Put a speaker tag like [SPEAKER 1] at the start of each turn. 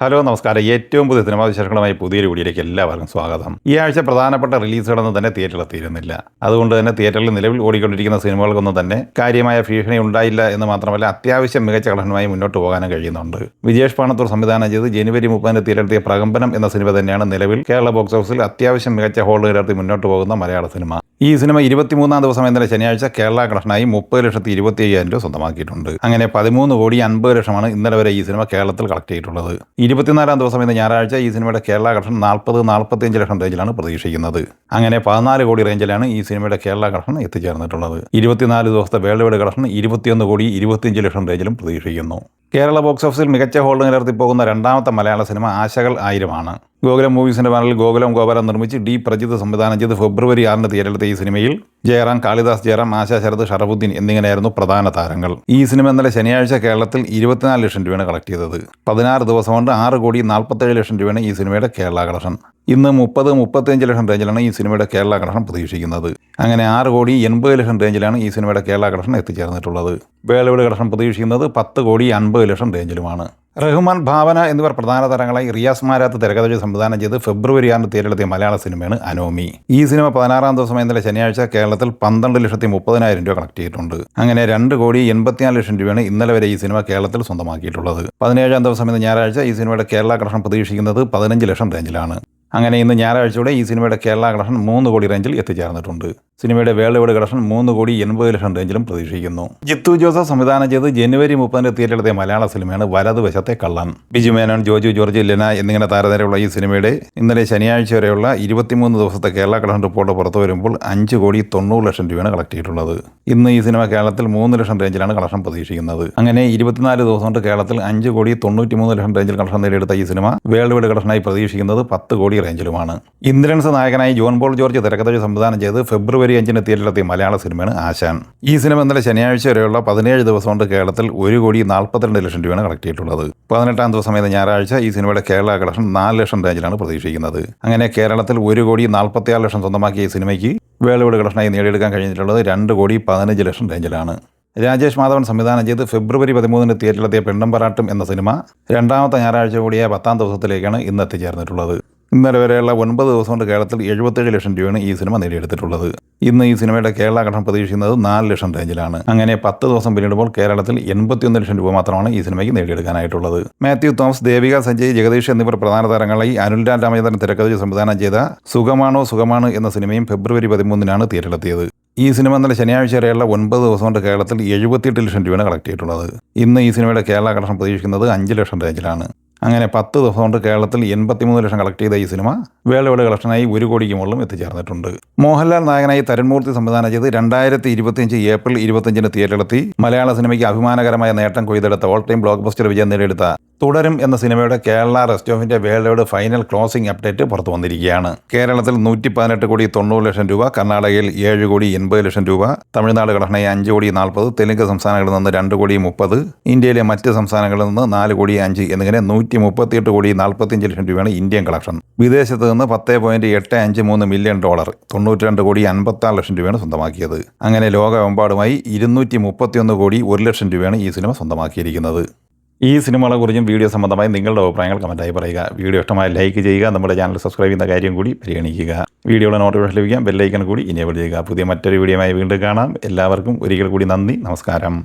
[SPEAKER 1] Hello നമസ്കാരം. ഏറ്റവും പുതിയ സിനിമാ വിശേഷങ്ങളുമായി പുതിയൊരു വീഡിയോയിലേക്ക് എല്ലാവർക്കും സ്വാഗതം. ഈ ആഴ്ച പ്രധാനപ്പെട്ട റിലീസുകളൊന്നും തന്നെ തിയേറ്ററിലെത്തിയിരുന്നില്ല. അതുകൊണ്ട് തന്നെ തിയേറ്ററിൽ നിലവിൽ ഓടിക്കൊണ്ടിരിക്കുന്ന സിനിമകൾക്കൊന്നും തന്നെ കാര്യമായ ഭീഷണി ഉണ്ടായില്ല എന്ന് മാത്രമല്ല അത്യാവശ്യം മികച്ച കളക്ഷനുമായി മുന്നോട്ട് പോകാനും കഴിയുന്നുണ്ട്. വിജേഷ് പാണത്തൂർ സംവിധാനം ചെയ്ത് ജനുവരി 30 തിയേറ്ററെത്തിയ പ്രകമ്പനം എന്ന സിനിമ തന്നെയാണ് നിലവിൽ കേരള ബോക്സ് ഓഫീസിൽ അത്യാവശ്യം മികച്ച ഹോൾഡ് നിലനിർത്തി മുന്നോട്ട് പോകുന്ന മലയാള സിനിമ. ഈ സിനിമ 23 ദിവസം ഇന്നലെ ശനിയാഴ്ച കേരള കളക്ഷനായി 30,25,000 രൂപ സ്വന്തമാക്കിയിട്ടുണ്ട്. അങ്ങനെ 13,50,00,000 ഇന്നലെ വരെ ഈ സിനിമ കേരളത്തിൽ കളക്ട് ചെയ്തിട്ടുള്ളത്. 24 ദിവസം ഇന്ന് ഞായറാഴ്ച ഈ സിനിമയുടെ കേരള കളക്ഷൻ 40-45 ലക്ഷം റേഞ്ചിലാണ് പ്രതീക്ഷിക്കുന്നത്. അങ്ങനെ 14 കോടി റേഞ്ചിലാണ് ഈ സിനിമയുടെ കേരള കളക്ഷൻ എത്തിച്ചേർന്നിട്ടുള്ളത്. 24 ദിവസത്തെ വേൾഡ് വൈഡ് കളക്ഷൻ 21,25,00,000 റേഞ്ചിലും പ്രതീക്ഷിക്കുന്നു. കേരള ബോക്സ് ഓഫീസിൽ മികച്ച ഹോൾഡ് നിലനിർത്തി പോകുന്ന രണ്ടാമത്തെ മലയാള സിനിമ ആശകൾ 1000 ഗോകുലം മൂവീസിന്റെ ബാനറിൽ ഗോകുലം ഗോപാലൻ നിർമ്മിച്ച് ഡി പ്രജിത്ത് സംവിധാനം ചെയ്ത് ഫെബ്രുവരി 6 തിയേറ്ററിലെത്തിയ ഈ സിനിമയിൽ ജയറാം, കാളിദാസ് ജയറാം, ആശാ ശരത്, ഷറഫുദ്ദീൻ എന്നിങ്ങനെയായിരുന്നു പ്രധാന താരങ്ങൾ. ഈ സിനിമ ഇന്നലെ ശനിയാഴ്ച കേരളത്തിൽ 24 ലക്ഷം രൂപയാണ് കളക്ട് ചെയ്തത്. 16 ദിവസം കൊണ്ട് 6,47,00,000 രൂപയാണ് ഈ സിനിമയുടെ കേരള കളക്ഷൻ. ഇന്ന് 30-35 ലക്ഷം റേഞ്ചിലാണ് ഈ സിനിമയുടെ കേരള കളക്ഷൻ പ്രതീക്ഷിക്കുന്നത്. അങ്ങനെ 6,80,00,000 റേഞ്ചിലാണ് ഈ സിനിമയുടെ കേരള കളക്ഷൻ എത്തിച്ചേർന്നിട്ടുള്ളത്. വേൾഡ് വൈഡ് കളക്ഷൻ പ്രതീക്ഷിക്കുന്നത് 10,50,00,000 റേഞ്ചിലുമാണ്. റഹ്മാൻ, ഭാവന എന്നിവർ പ്രധാന താരങ്ങളായി റിയാസ് മാരാത്ത് തിരക്കഥ സംവിധാനം ചെയ്ത് ഫെബ്രുവരി 6 തിയേറ്ററിലെത്തിയ മലയാള സിനിമയാണ് അനോമി. ഈ സിനിമ 16 ദിവസം ഇന്നലെ ശനിയാഴ്ച കേരളത്തിൽ 12,30,000 രൂപ കളക്ട് ചെയ്തിട്ടുണ്ട്. അങ്ങനെ 2,84,00,000 രൂപയാണ് ഇന്നലെ വരെ ഈ സിനിമ കേരളത്തിൽ സ്വന്തമാക്കിയിട്ടുള്ളത്. 17 ദിവസം ഇന്ന് ഞായറാഴ്ച ഈ സിനിമയുടെ കേരള കളക്ഷൻ പ്രതീക്ഷിക്കുന്നത് 15 ലക്ഷം റേഞ്ചിലാണ്. അങ്ങനെ ഇന്ന് ഞായറാഴ്ചയോടെ ഈ സിനിമയുടെ കേരള കളക്ഷൻ 3 കോടി റേഞ്ചിൽ എത്തിച്ചേർന്നിട്ടുണ്ട്. സിനിമയുടെ വേൾഡ് വൈഡ് കളക്ഷൻ 3,80,00,000 റേഞ്ചിലും പ്രതീക്ഷിക്കുന്നു. ജിത്തു ജോസഫ് സംവിധാനം ചെയ്ത് ജനുവരി 30 തിയേറ്ററിലെത്തിയ മലയാള സിനിമയാണ് വലതുവശത്തെ കള്ളൻ. ബിജു മേനോൻ, ജോജു ജോർജ്, ലെന എന്നിങ്ങനെ താരനിരയുള്ള ഈ സിനിമയുടെ ഇന്നലെ ശനിയാഴ്ച വരെയുള്ള 23 ദിവസത്തെ കേരള കളക്ഷൻ റിപ്പോർട്ട് പുറത്തു വരുമ്പോൾ 5,90,00,000 രൂപയാണ് കളക്ട് ചെയ്തിട്ടുള്ളത്. ഇന്ന് ഈ സിനിമ കേരളത്തിൽ 3 ലക്ഷം റേഞ്ചിലാണ് കളക്ഷൻ പ്രതീക്ഷിക്കുന്നത്. അങ്ങനെ 24 ദിവസം കൊണ്ട് കേരളത്തിൽ 5,93,00,000 റേഞ്ചിൽ കളക്ഷൻ നേടിയെടുത്ത ഈ സിനിമ വേൾഡ് വൈഡ് കളക്ഷനായി പ്രതീക്ഷിക്കുന്നത് 10 കോടി റേഞ്ചിലുമാണ്. ഇന്ദ്രൻസ് നായകനായി ജോൺ പോൾ ജോർജ് തിരക്കഥ സംവിധാനം ചെയ്ത് ഫെബ്രുവരി 5 തിയേറ്ററിലെത്തിയ മലയാള സിനിമയാണ് ആശാൻ. ഈ സിനിമ ഇന്നലെ ശനിയാഴ്ച വരെയുള്ള 17 ദിവസം കൊണ്ട് കേരളത്തിൽ 1,42,00,000 രൂപയാണ് കളക്ട് ചെയ്തിട്ടുള്ളത്. 18 ദിവസം ഇന്ന് ഞായറാഴ്ച ഈ സിനിമയുടെ കേരള കളക്ഷൻ 4 ലക്ഷം റേഞ്ചിലാണ് പ്രതീക്ഷിക്കുന്നത്. അങ്ങനെ കേരളത്തിൽ 1,46,00,000 സ്വന്തമാക്കിയ ഈ സിനിമയ്ക്ക് വേൾഡ് വൈഡ് കളക്ഷനായി നേടിയെടുക്കാൻ കഴിഞ്ഞിട്ടുള്ളത് 2,15,00,000 റേഞ്ചിലാണ്. രാജേഷ് മാധവൻ സംവിധാനം ചെയ്ത് ഫെബ്രുവരി 13 തിയേറ്ററിലെത്തിയ പെണ്ണമ്പറാട്ടും എന്ന സിനിമ രണ്ടാമത്തെ ഞായറാഴ്ച കൂടിയ 10 ദിവസത്തിലേക്കാണ് ഇന്ന് എത്തിച്ചേർന്നിട്ടുള്ളത്. ഇന്നലെ വരെയുള്ള 9 ദിവസം കൊണ്ട് കേരളത്തിൽ 77 ലക്ഷം രൂപയാണ് ഈ സിനിമ നേടിയെടുത്തിട്ടുള്ളത്. ഇന്ന് ഈ സിനിമയുടെ കേരള കളക്ഷൻ പ്രതീക്ഷിക്കുന്നത് 4 ലക്ഷം റേഞ്ചിലാണ്. അങ്ങനെ 10 ദിവസം പിന്നിടുമ്പോൾ കേരളത്തിൽ 81 ലക്ഷം രൂപ മാത്രമാണ് ഈ സിനിമയ്ക്ക് നേടിയെടുക്കാനായിട്ടുള്ളത്. മാത്യു തോമസ്, ദേവിക സഞ്ജയ്, ജഗദീഷ് എന്നിവർ പ്രധാന താരങ്ങളായി അനിൽരാൻ രാമചന്ദ്രൻ തിരക്കഥ സംവിധാനം ചെയ്ത സുഖമാണോ എന്ന സിനിമയും ഫെബ്രുവരി 13 തിയേറ്ററിലെത്തിയത്. ഈ സിനിമ ഇന്നലെ ശനിയാഴ്ച വരെയുള്ള 9 ദിവസം കൊണ്ട് കേരളത്തിൽ 78 ലക്ഷം രൂപയാണ് കളക്ട് ചെയ്തിട്ടുള്ളത്. ഇന്ന് ഈ സിനിമയുടെ കേരള കളക്ഷൻ പ്രതീക്ഷിക്കുന്നത് 5 ലക്ഷം റേഞ്ചിലാണ്. അങ്ങനെ 10 ദിവസം കൊണ്ട് കേരളത്തിൽ 83 ലക്ഷം കളക്ട് ചെയ്ത ഈ സിനിമ വേൾഡ് വൈഡ് കളക്ഷനായി 1 കോടിക്ക് മുകളിലും എത്തിച്ചേർന്നിട്ടുണ്ട്. മോഹൻലാൽ നായകനായി തരുൺമൂർത്തി സംവിധാനം ചെയ്ത് 2025 ഏപ്രിൽ 25 തിയേറ്ററിലെത്തി മലയാള സിനിമയ്ക്ക് അഭിമാനകരമായ നേട്ടം കൊയ്തെടുത്ത ഓൾ ടൈം ബ്ലോക്ക് ബസ്റ്റർ വിജയം നേടിയെടുത്ത തുടരും എന്ന സിനിമയുടെ കേരള റെസ്റ്റ് ഓഫിന്റെ world wide final closing update പുറത്തു വന്നിരിക്കുകയാണ്. കേരളത്തിൽ 118,90,00,000 രൂപ, കർണാടകയിൽ 7,80,00,000 രൂപ, തമിഴ്നാട് കളക്ഷനായി 5,40,00,000, തെലുങ്ക് സംസ്ഥാനങ്ങളിൽ നിന്ന് 2,30,00,000, ഇന്ത്യയിലെ മറ്റ് സംസ്ഥാനങ്ങളിൽ നിന്ന് 4,05,00,000 എന്നിങ്ങനെ 138,45,00,000 രൂപയാണ് ഇന്ത്യൻ കളക്ഷൻ. വിദേശത്ത് നിന്ന് $10.853 മില്യൺ, $92,56,00,000 രൂപയാണ് സ്വന്തമാക്കിയത്. അങ്ങനെ ലോകമെമ്പാടുമായി 231,01,00,000 രൂപയാണ് ഈ സിനിമ സ്വന്തമാക്കിയിരിക്കുന്നത്. ഈ സിനിമകളെ കുറിച്ചും വീഡിയോ സംബന്ധമായി നിങ്ങളുടെ അഭിപ്രായങ്ങൾ കമൻറ്റായി പറയുക. വീഡിയോ ഇഷ്ടമായി ലൈക്ക് ചെയ്യുക. നമ്മുടെ ചാനൽ സബ്സ്ക്രൈബ് ചെയ്യുന്ന കാര്യം കൂടി പരിഗണിക്കുക. വീഡിയോയുടെ നോട്ടിഫിക്കേഷൻ ലഭിക്കാൻ ബെല്ലൈക്കൺ കൂടി ഇനേബിൾ ചെയ്യുക. പുതിയ മറ്റൊരു വീഡിയോയുമായി വീണ്ടും കാണാം. എല്ലാവർക്കും ഒരിക്കൽ കൂടി നന്ദി, നമസ്കാരം.